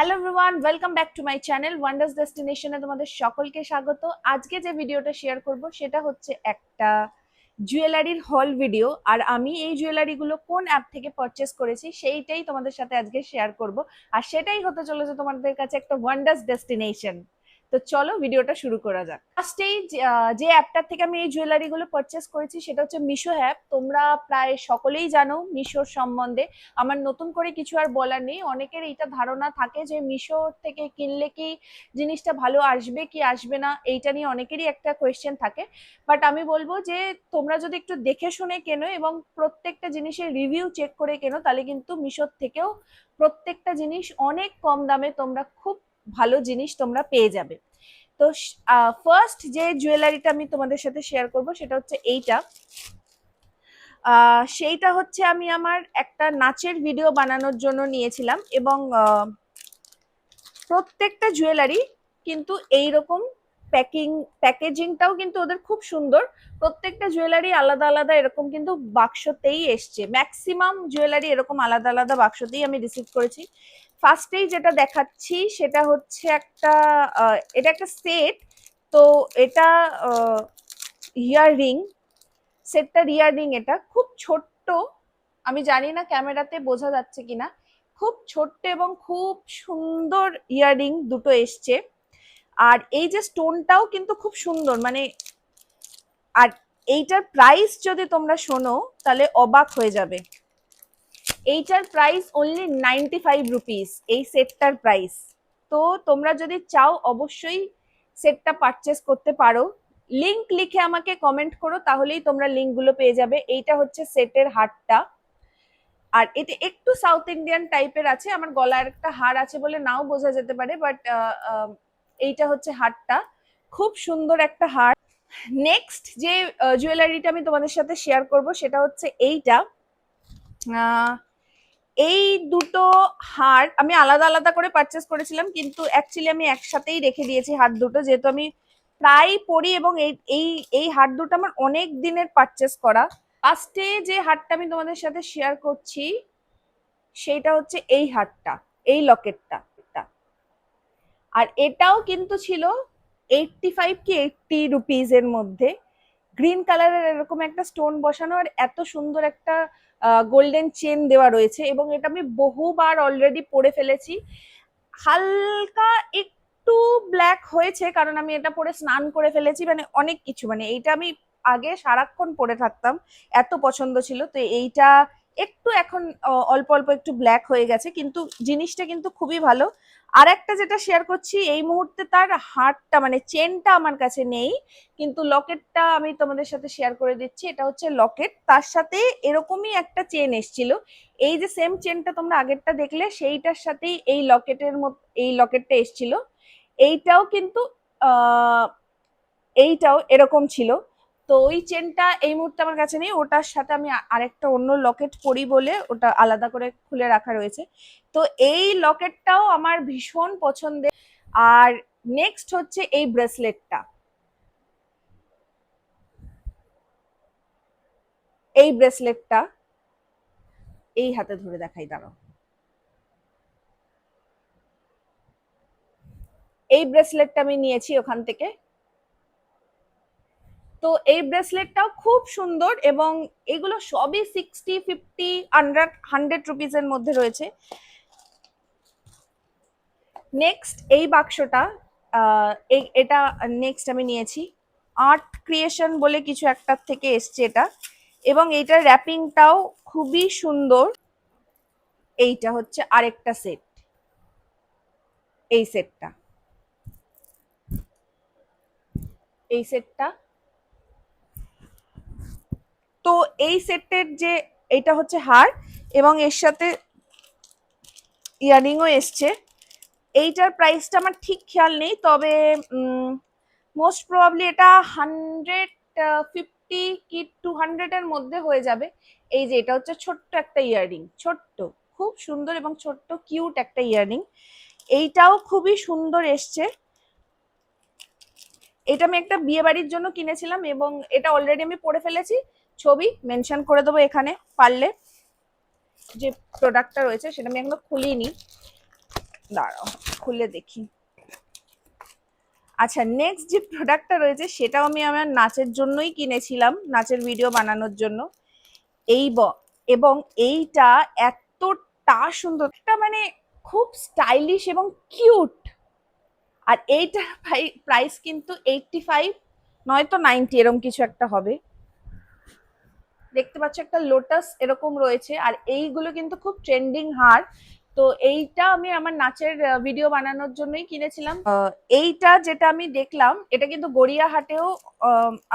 Hello everyone, welcome back to my channel wonders ডেস্টিনেশনে তোমাদের সকলকে স্বাগত। আজকে যে ভিডিওটা শেয়ার করব সেটা হচ্ছে একটা জুয়েলারির হল ভিডিও। আর আমি এই জুয়েলারিগুলো কোন অ্যাপ থেকে পারচেস করেছি সেইটাই তোমাদের সাথে আজকে শেয়ার করব। আর সেটাই হতে চলেছে তোমাদের কাছে একটা ওয়ান্ডার্স ডেস্টিনেশন। তো চলো ভিডিওটা শুরু করা যাক। ফার্স্টেই যে অ্যাপটার থেকে আমি এই জুয়েলারিগুলো পারচেস করেছি সেটা হচ্ছে মিশো অ্যাপ। তোমরা প্রায় সকলেই জানো মিশোর সম্বন্ধে, আমার নতুন করে কিছু আর বলার নেই। অনেকের এইটা ধারণা থাকে যে মিশো থেকে কিনলে কি জিনিসটা ভালো আসবে কি আসবে না, এইটা নিয়ে অনেকেরই একটা কোয়েশ্চেন থাকে। বাট আমি বলবো যে তোমরা যদি একটু দেখে শুনে কেনো এবং প্রত্যেকটা জিনিসের রিভিউ চেক করে কেনো, তাহলে কিন্তু মিশোর থেকেও প্রত্যেকটা জিনিস অনেক কম দামে তোমরা খুব ভালো জিনিস তোমরা পেয়ে যাবে। তো ফার্স্ট যে জুয়েলারিটা আমি তোমাদের সাথে শেয়ার করব সেটা হচ্ছে এইটা। সেইটা হচ্ছে আমি আমার একটা নাচের ভিডিও বানানোর জন্য নিয়েছিলাম এবং প্রত্যেকটা জুয়েলারি কিন্তু এইরকম প্যাকেজিংটাও কিন্তু ওদের খুব সুন্দর। প্রত্যেকটা জুয়েলারি আলাদা আলাদা এরকম কিন্তু বাক্সতেই এসছে, ম্যাক্সিমাম জুয়েলারি এরকম আলাদা আলাদা বাক্সতেই আমি রিসিভ করেছি। ফার্স্টেই যেটা দেখাচ্ছি সেটা হচ্ছে এটা একটা সেট। তো এটা ইয়াররিং, সেটটার ইয়াররিং, এটা খুব ছোট্ট। আমি জানি না ক্যামেরাতে বোঝা যাচ্ছে কিনা, খুব ছোট্ট এবং খুব সুন্দর ইয়াররিং দুটো এসছে। আর এই যে স্টোনটাও কিন্তু খুব সুন্দর, মানে আর এইটার প্রাইস যদি তোমরা শোনো তাহলে অবাক হয়ে যাবে। এইটার প্রাইস অনলি 95 রুপিস, এই সেটটার প্রাইস। তো তোমরা যদি চাও অবশ্যই সেটটা পারচেস করতে পারো। লিংক লিখে আমাকে কমেন্ট করো, তাহলেই তোমরা লিংকগুলো পেয়ে যাবে। এইটা হচ্ছে সেটের হারটা। আর এটা একটু সাউথ ইন্ডিয়ান টাইপের আছে, আমার গলার একটা হার আছে বলে নাও বোঝা যেতে পারে, বাট এইটা হচ্ছে হারটা, খুব সুন্দর একটা হার। নেক্সট যে জুয়েলারিটা আমি তোমাদের সাথে শেয়ার করব সেটা হচ্ছে এইটা। এই দুটো হার আমি আলাদা আলাদা করে পারচেস করেছিলাম, কিন্তু অ্যাকচুয়ালি আমি একসাথেই রেখে দিয়েছি হার দুটো, যেহেতু আমি প্রায় পরি এবং এই এই এই হার দুটো আমার অনেক দিনের পারচেস করা। ফার্স্টে যে হারটা আমি তোমাদের সাথে শেয়ার করছি সেইটা হচ্ছে এই হারটা, এই লকেটটা। আর এটাও কিন্তু ছিল 85 কি 80 রুপিস এর মধ্যে। গ্রিন কালারের এরকম একটা স্টোন বসানো আর এত সুন্দর একটা গোল্ডেন চেন দেওয়া রয়েছে, এবং এটা আমি বহুবার অলরেডি পরে ফেলেছি। হালকা একটু ব্ল্যাক হয়েছে কারণ আমি এটা পরে স্নান করে ফেলেছি, মানে অনেক কিছু, মানে এইটা আমি আগে সারাক্ষণ পরে থাকতাম, এত পছন্দ ছিল। তো এইটা একটু এখন অল্প অল্প একটু ব্ল্যাক হয়ে গেছে, কিন্তু জিনিসটা কিন্তু খুবই ভালো। আর একটা যেটা শেয়ার করছি, এই মুহূর্তে তার হারটা মানে চেনটা আমার কাছে নেই, কিন্তু লকেটটা আমি তোমাদের সাথে শেয়ার করে দিচ্ছি। এটা হচ্ছে লকেট, তার সাথে এরকমই একটা চেন এসছিল। এই যে সেম চেনটা তোমরা আগেরটা দেখলে সেইটার সাথেই এই লকেটের মতো এই লকেটটা এসছিল। এইটাও কিন্তু এইটাও এরকম ছিল। তো ওই চেনটা এই মুহূর্তে আমার কাছে নেই, ওটার সাথে আমি আরেকটা অন্য লকেট পরি বলে ওটা আলাদা করে খুলে রাখা রয়েছে। তো এই লকেটটাও আমার ভীষণ পছন্দের। আর নেক্সট হচ্ছে এই ব্রেসলেটটা, এই ব্রেসলেটটা এই হাতে ধরে দেখাই, দাঁড়াও। এই ব্রেসলেটটা আমি নিয়েছি ওখান থেকে। তো এই ব্রেসলেটটাও খুব সুন্দর, এবং এগুলো সবই 60, 50, 100 রুপিস এর মধ্যে রয়েছে। নেক্সট এই বাক্সটা, এটা নেক্সট আমি নিয়েছি আর্ট ক্রিয়েশন বলে কিছু একটার থেকে এসছে এটা, এবং এইটার র্যাপিংটাও খুবই সুন্দর। এইটা হচ্ছে আরেকটা সেট, এই সেটটা, এই সেটটা। তো এই সেটের যে এইটা হচ্ছে হার, এবং এর সাথে ইয়ারিংও এসছে। এইটার প্রাইসটা আমার ঠিক খেয়াল নেই, তবে মোস্ট প্রবাবলি এটা 150 কি 200 এর মধ্যে হয়ে যাবে। এই যে এটা হচ্ছে ছোট্ট একটা ইয়াররিং, ছোট্ট, খুব সুন্দর এবং ছোট্ট কিউট একটা ইয়াররিং। এইটাও খুবই সুন্দর এসছে। এটা আমি একটা বিয়ে বাড়ির জন্য কিনেছিলাম এবং এটা অলরেডি আমি পরে ফেলেছি, ছবি মেনশন করে দেবো এখানে পারলে। যে প্রোডাক্টটা রয়েছে সেটা আমি এখনো খুলিনি। দাঁড়াও খুলে দেখি। আচ্ছা, নেক্সট যে প্রোডাক্টটা রয়েছে সেটাও আমি আমার নাচের জন্যই কিনেছিলাম, নাচের ভিডিও বানানোর জন্য। এই এবং এইটা এতটা সুন্দর, এটা মানে খুব স্টাইলিশ এবং কিউট। আর এইটার প্রাইস কিন্তু 85 নয়তো 90 এরকম কিছু একটা হবে। দেখতে পাচ্ছ একটা লোটাস এরকম রয়েছে, আর এইগুলো কিন্তু খুব ট্রেন্ডিং হার। তো এইটা আমি আমার নাচের ভিডিও বানানোর জন্যই কিনেছিলাম। এইটা যেটা আমি দেখলাম এটা কিন্তু গড়িয়াহাটেও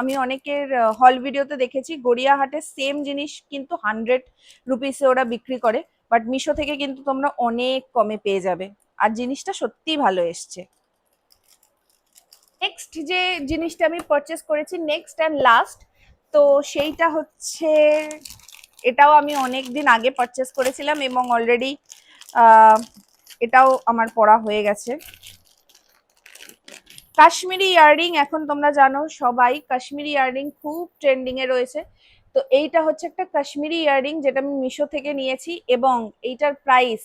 আমি অনেকের হল ভিডিওতে দেখেছি, গড়িয়াহাটে সেম জিনিস কিন্তু 100 রুপিসে ওরা বিক্রি করে, বাট মিশো থেকে কিন্তু তোমরা অনেক কমে পেয়ে যাবে, আর জিনিসটা সত্যিই ভালো এসছে। নেক্সট যে জিনিসটা আমি পারচেস করেছি, নেক্সট অ্যান্ড লাস্ট, তো সেইটা হচ্ছে, এটাও আমি অনেক দিন আগে পারচেস করেছিলাম এবং অলরেডি এটাও আমার পড়া হয়ে গেছে। কাশ্মীরি ইয়াররিং, এখন তোমরা জানো সবাই কাশ্মীরি ইয়াররিং খুব ট্রেন্ডিং এ রয়েছে। তো এইটা হচ্ছে একটা কাশ্মীরি ইয়াররিং যেটা আমি মিশো থেকে নিয়েছি, এবং এইটার প্রাইস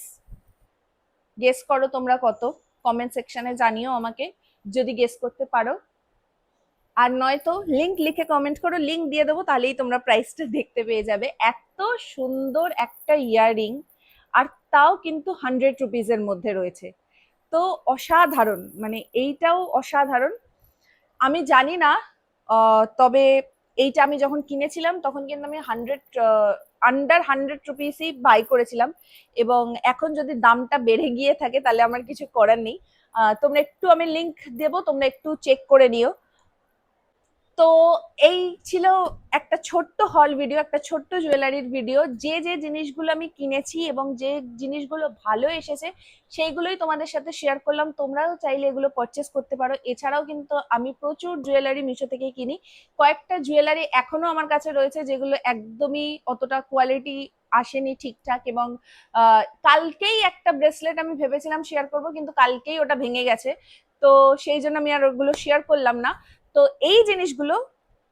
গেস করো তোমরা কত, কমেন্ট সেকশনে জানিও আমাকে যদি গেস করতে পারো, আর নয়তো লিংক লিখে কমেন্ট করো, লিংক দিয়ে দেবো, তাহলেই তোমরা প্রাইসটা দেখতে পেয়ে যাবে। এত সুন্দর একটা ইয়াররিং, আর তাও কিন্তু 100 রুপিসের মধ্যে রয়েছে। তো অসাধারণ, মানে এইটাও অসাধারণ। আমি জানি না, তবে এইটা আমি যখন কিনেছিলাম তখন কিন্তু আমি আন্ডার 100 রুপিসই বাই করেছিলাম, এবং এখন যদি দামটা বেড়ে গিয়ে থাকে তাহলে আমার কিছু করার নেই। তোমরা একটু, আমি লিংক দেবো, তোমরা একটু চেক করে নিও। তো এই ছিল একটা ছোট্ট হল ভিডিও, একটা ছোট্ট জুয়েলারির ভিডিও। যে যে জিনিসগুলো আমি কিনেছি এবং যে জিনিসগুলো ভালো এসেছে সেইগুলোই তোমাদের সাথে শেয়ার করলাম। তোমরাও চাইলে এগুলো পারচেস করতে পারো। এছাড়াও কিন্তু আমি প্রচুর জুয়েলারি মিশো থেকে কিনি। কয়েকটা জুয়েলারি এখনো আমার কাছে রয়েছে যেগুলো একদমই অতটা কোয়ালিটি আসেনি ঠিকঠাক, এবং কালকেই একটা ব্রেসলেট আমি ভেবেছিলাম শেয়ার করব, কিন্তু কালকেই ওটা ভেঙে গেছে, তো সেই জন্য আমি আর ওগুলো শেয়ার করলাম না। তো এই জিনিসগুলো,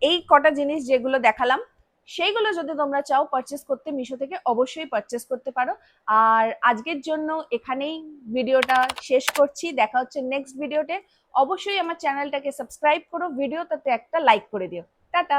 এই কটা জিনিস যেগুলো দেখালাম, সেইগুলো যদি তোমরা চাও পারচেস করতে মিশো থেকে, অবশ্যই পারচেস করতে পারো। আর আজকের জন্য এখানেই ভিডিওটা শেষ করছি, দেখা হচ্ছে নেক্সট ভিডিওতে। অবশ্যই আমার চ্যানেলটাকে সাবস্ক্রাইব করো, ভিডিওটাতে একটা লাইক করে দিও। টাটা।